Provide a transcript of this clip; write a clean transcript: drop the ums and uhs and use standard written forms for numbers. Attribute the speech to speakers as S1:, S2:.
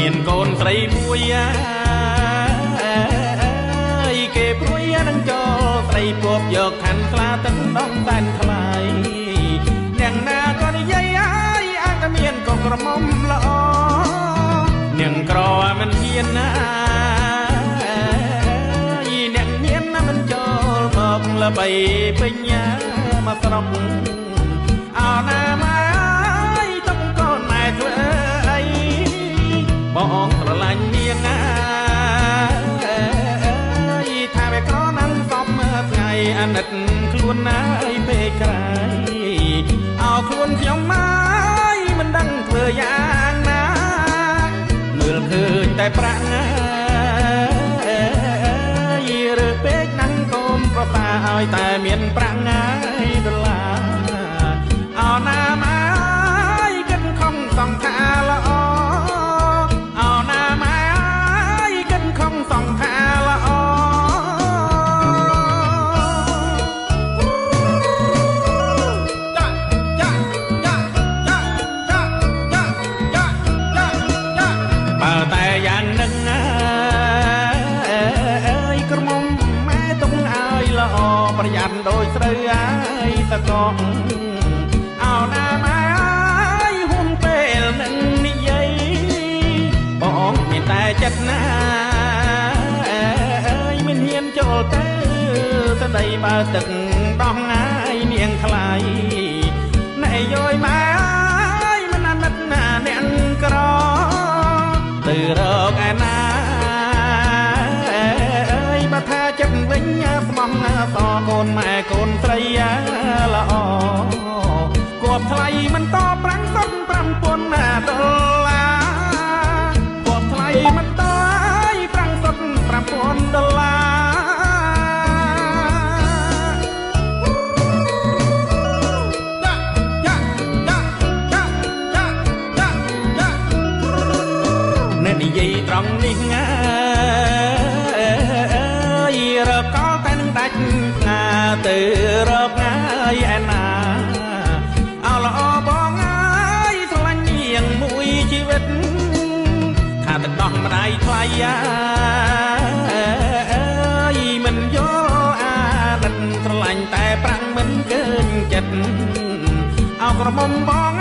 S1: មានកូនស្រីមួយគេព្រួយនឹងចូលស្រីពពយកខណ្ឌខ្លាទឹកដងតែនថ្លៃអ្នកណាក៏និយាយអាចតែមានកូនក្រមុំល្អអ្នកក្រមិនមានណាអ្នកមានណាមិនចូលមកល្បីពេញមកស្រុកអោណាម៉ែទុកកូនម៉ែធ្វើអីបងស្រឡាញ់នាងថាវាក្រណាំសពថ្ងៃអាណិតខ្លួនណាយពេកក្រៃអោខ្លួនខ្ញុំមកមិនដឹងធ្វើយ៉ាងណាមើលឃើញតែប្រាក់រើពេកណាំកូនប្រសាឲ្យតែមានប្រាក់ដុល្លារអោណាម៉ែគិតខំសងថាល្អអោណាម៉ែគិតខំសងថាល្អបើតែយ៉ាងនឹងក្រមុំម៉ែទុំឲ្យល្អប្រយ័ត្នដោយស្រូវតកងអោណាម៉ែហ៊ុំពេលនឹងនិយាយបងមានតែចិត្តណាមិនហ៊ានចូលទៅស្ដីបើទឹកដោះងាយនាងថ្លៃណែយយម៉ែមិនអាណិតណាអ្នកក្រទៅរកឯណាបើថាចិត្តវិញស្មោះសកូនម៉ែកូនស្រីល្អគប់ថ្លៃមិនតប្រាំងសុត5000ដុល្លារគប់ថ្លៃមិនតប្រាំងសុត5000ដុល្លារអ្នកនិយាយត្រង់នេះរកកតែនឹងដាច់ណាទៅរកងាយឯណាអោល្អបងស្រឡាញ់នាងមួយជីវិតថាទឹកដោះម្ដាយថ្លៃមិនយល់អាណិតស្រឡាញ់តែប្រាំងមិនកើញចិត្តអោក្រមុំបង